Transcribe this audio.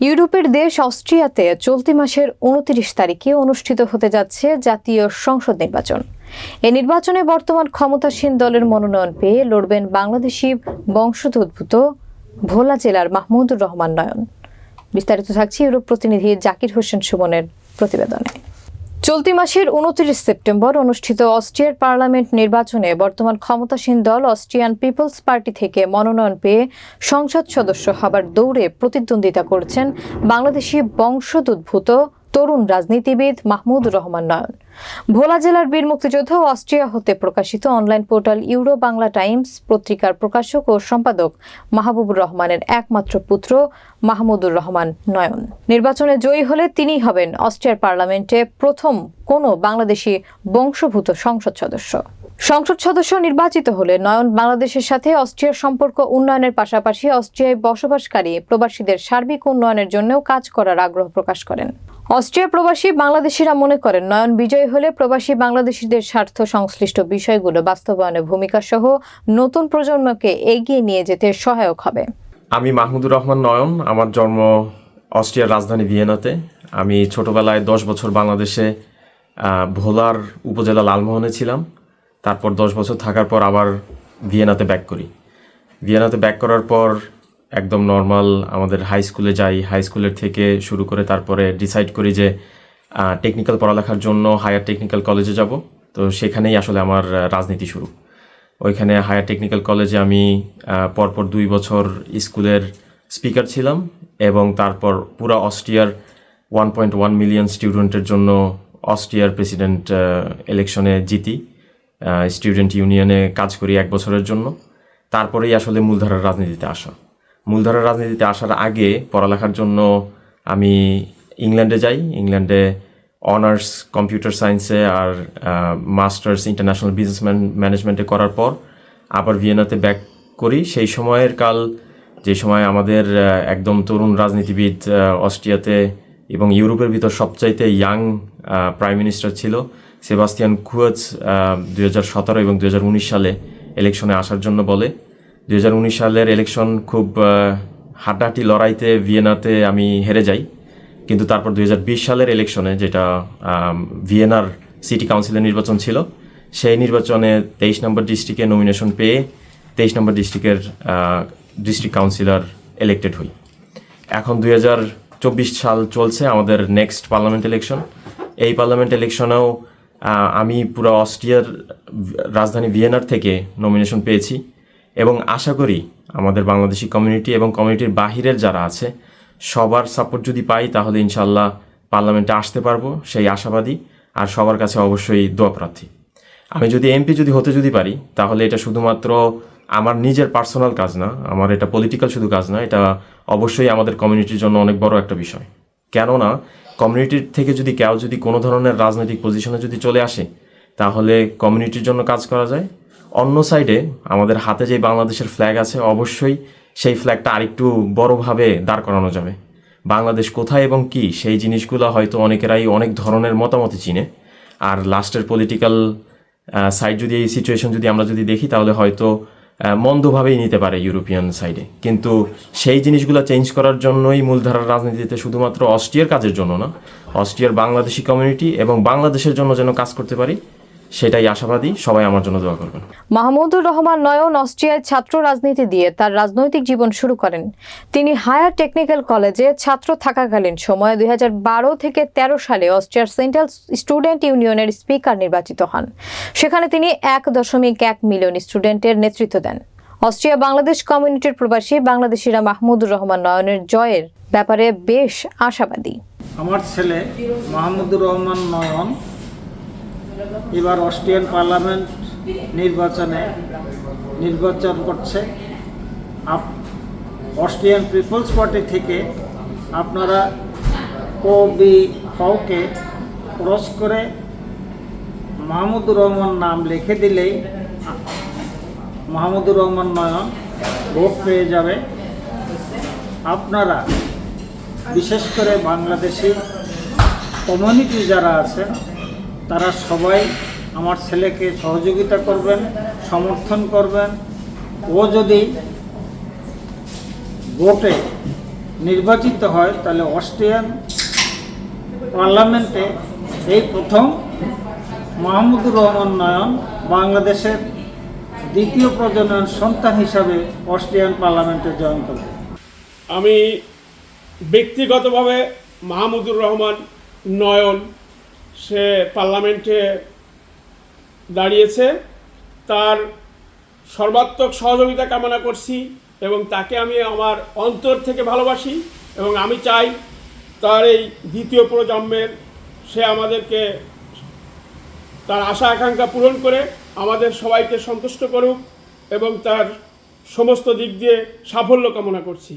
ইউরোপের দেশ অস্ট্রিয়াতে চলতি মাসের ২৯ তারিখে অনুষ্ঠিত হতে যাচ্ছে জাতীয় সংসদ নির্বাচন। এ নির্বাচনে বর্তমান ক্ষমতাসীন দলের মনোনয়ন পেয়ে লড়বেন বাংলাদেশি বংশোদ্ভূত ভোলা জেলার মাহমুদুর রহমান নয়ন। বিস্তারিত থাকছে ইউরোপ প্রতিনিধি জাকির হোসেন সুমনের প্রতিবেদনে। চলতি মাসের ২৯ সেপ্টেম্বর অনুষ্ঠিত অস্ট্রিয়ার পার্লামেন্ট নির্বাচনে বর্তমান ক্ষমতাসীন দল অস্ট্রিয়ান পিপলস পার্টি থেকে মনোনয়ন পেয়ে সংসদ সদস্য হবার দৌড়ে প্রতিদ্বন্দ্বিতা করছেন বাংলাদেশি বংশোদ্ভূত তরুণ রাজনীতিবিদ মাহমুদুর রহমান নয়ন। ভোলা জেলার বীর মুক্তিযোদ্ধা ও অস্ট্রিয়া হতে প্রকাশিত online portal euro Bangla Times পত্রিকার প্রকাশক ও সম্পাদক মাহবুবুর রহমানের একমাত্র পুত্র মাহমুদুর রহমান নয়ন নির্বাচনে জয়ী হলে তিনিই হবেন অস্ট্রিয়ার পার্লামেন্টে প্রথম কোনো বাংলাদেশি বংশোদ্ভূত সংসদ সদস্য। সংসদ সদস্য নির্বাচিত হলে নয়ন বাংলাদেশের সাথে অস্ট্রিয়ার সম্পর্ক উন্নয়নের পাশাপাশি অস্ট্রিয়ায় বসবাসকারী প্রবাসীদের সার্বিক উন্নয়নের জন্যও কাজ করার আগ্রহ প্রকাশ করেন। অস্ট্রিয়া প্রবাসী বাংলাদেশিরা মনে করেন নয়ন বিজয়ী হলে প্রবাসী বাংলাদেশিদের স্বার্থ সংশ্লিষ্ট বিষয়গুলো বাস্তবায়নে ভূমিকা সহ নতুন প্রজন্মকে এগিয়ে নিয়ে যেতে সহায়ক হবে। আমি মাহমুদুর রহমান নয়ন। আমার জন্ম অস্ট্রিয়ার রাজধানী ভিয়েনাতে। আমি ছোটবেলায় 10 বছর বাংলাদেশে ভোলার উপজেলা লালমোহনে ছিলাম। তারপর 10 বছর থাকার পর আবার ভিয়েনাতে ব্যাক করি। ভিয়েনাতে ব্যাক করার পর একদম নর্মাল আমাদের হাই স্কুলে যাই। হাই স্কুলের থেকে শুরু করে তারপরে ডিসাইড করি যে টেকনিক্যাল পড়ালেখার জন্য হায়ার টেকনিক্যাল কলেজে যাব। তো সেখানেই আসলে আমার রাজনীতি শুরু। ওইখানে হায়ার টেকনিক্যাল কলেজে আমি পরপর 2 বছর স্কুলের স্পিকার ছিলাম এবং তারপর পুরো অস্ট্রিয়ার 1.1 মিলিয়ন স্টুডেন্টের জন্য অস্ট্রিয়ার প্রেসিডেন্ট ইলেকশনে জিতি। স্টুডেন্ট ইউনিয়নে কাজ করি 1 বছরের জন্য। তারপরেই আসলে মূলধারার রাজনীতিতে আসা। মূলধারার রাজনীতিতে আসার আগে পড়ালেখার জন্য আমি ইংল্যান্ডে যাই। ইংল্যান্ডে অনার্স কম্পিউটার সায়েন্সে আর মাস্টার্স ইন্টারন্যাশনাল বিজনেস ম্যানেজমেন্টে করার পর আবার ভিয়েনাতে ব্যাক করি। সেই সময়ের কাল, যে সময় আমাদের একদম তরুণ রাজনীতিবিদ অস্ট্রিয়াতে এবং ইউরোপের ভিতর সবচাইতে ইয়াং প্রাইম মিনিস্টার ছিল সেবাস্তিয়ান কুর্জ 2017 এবং 2019 সালে ইলেকশনে আসার জন্য বলে। 2019 সালের ইলেকশন খুব হাড্ডাহাড্ডি লড়াইতে ভিয়েনাতে আমি হেরে যাই। কিন্তু তারপর 2020 সালের ইলেকশনে, যেটা ভিয়েনার সিটি কাউন্সিলের নির্বাচন ছিল, সেই নির্বাচনে 23 নম্বর ডিস্ট্রিক্টে নমিনেশন পেয়ে 23 নম্বর ডিস্ট্রিক্টের ডিস্ট্রিক্ট কাউন্সিলর ইলেক্টেড হই। এখন 2024 সাল চলছে আমাদের নেক্সট পার্লামেন্ট ইলেকশন। এই পার্লামেন্ট ইলেকশনেও আমি পুরো অস্ট্রিয়ার রাজধানী ভিয়েনার থেকে নমিনেশন পেয়েছি এবং আশা করি আমাদের বাংলাদেশি কমিউনিটি এবং কমিউনিটির বাহিরের যারা আছে সবার সাপোর্ট যদি পাই তাহলে ইনশাল্লাহ পার্লামেন্টে আসতে পারবো, সেই আশাবাদী। আর সবার কাছে অবশ্যই দোয়া প্রার্থী। আমি যদি এমপি হতে পারি তাহলে এটা শুধুমাত্র আমার নিজের পার্সোনাল কাজ না, আমার এটা পলিটিক্যাল শুধু কাজ না, এটা অবশ্যই আমাদের কমিউনিটির জন্য অনেক বড় একটা বিষয়। কেননা কমিউনিটির থেকে যদি কেউ যদি কোনো ধরনের রাজনৈতিক পজিশনে যদি চলে আসে তাহলে কমিউনিটির জন্য কাজ করা যায়। অন্য সাইডে আমাদের হাতে যে বাংলাদেশের ফ্ল্যাগ আছে, অবশ্যই সেই ফ্ল্যাগটা আরেকটু বড়ভাবে দাঁড় করানো যাবে। বাংলাদেশ কোথায় এবং কি সেই জিনিসগুলো হয়তো অনেকেরাই অনেক ধরনের মতামত চিনে। আর লাস্টের পলিটিক্যাল সাইড যদি এই সিচুয়েশন যদি আমরা যদি দেখি তাহলে হয়তো মন্দভাবেই নিতে পারে ইউরোপিয়ান সাইডে। কিন্তু সেই জিনিসগুলো চেঞ্জ করার জন্যই মূলধারার রাজনীতিতে শুধুমাত্র অস্ট্রিয়ার কাজের জন্য না, অস্ট্রিয়ার বাংলাদেশি কমিউনিটি এবং বাংলাদেশের জন্য যেন কাজ করতে পারি, সেটাই আশাবাদী। সবাই আমার জন্য দোয়া করবেন। মাহমুদুর রহমান নয়ন অস্ট্রিয়ায় ছাত্র রাজনীতি দিয়ে তার রাজনৈতিক জীবন শুরু করেন। তিনি হায়ার টেকনিক্যাল কলেজে ছাত্র থাকাকালীন সময়ে 2012 থেকে 13 সালে অস্ট্রিয়ার সেন্ট্রাল স্টুডেন্ট ইউনিয়নের স্পিকার নির্বাচিত হন। সেখানে তিনি 1.1 মিলিয়ন স্টুডেন্টের নেতৃত্ব দেন। অস্ট্রিয়া বাংলাদেশ কমিউনিটির প্রবাসী বাংলাদেশিরা মাহমুদুর রহমান নয়নের জয়ের ব্যাপারে বেশ আশাবাদী। আমার ছেলে মাহমুদুর রহমান নয়ন এবার অস্ট্রিয়ান পার্লামেন্ট নির্বাচন করছে। অস্ট্রিয়ান পিপলস পার্টি থেকে আপনারা OBV-কে ক্রস করে মাহমুদুর রহমান নাম লিখে দিলেই মাহমুদুর রহমান নয়ন ভোট পেয়ে যাবে। আপনারা বিশেষ করে বাংলাদেশি কমিউনিটি যারা আছেন তারা সবাই আমার ছেলেকে সহযোগিতা করবেন, সমর্থন করবেন। ও যদি ভোটে নির্বাচিত হয়, তাহলে অস্ট্রিয়ান পার্লামেন্টে এই প্রথম মাহমুদুর রহমান নয়ন বাংলাদেশের দ্বিতীয় প্রজনন সন্তান হিসাবে অস্ট্রিয়ান পার্লামেন্টে জয়েন করবে। আমি ব্যক্তিগতভাবে মাহমুদুর রহমান নয়ন সে পার্লামেন্টে দাঁড়িয়েছে, তার সর্বাত্মক সহযোগিতা কামনা করছি এবং তাকে আমি আমার অন্তর থেকে ভালোবাসি এবং আমি চাই তার এই দ্বিতীয় প্রজন্মের সে আমাদেরকে তার আশা আকাঙ্ক্ষা পূরণ করে আমাদের সবাইকে সন্তুষ্ট করুক এবং তার সমস্ত দিক দিয়ে সাফল্য কামনা করছি।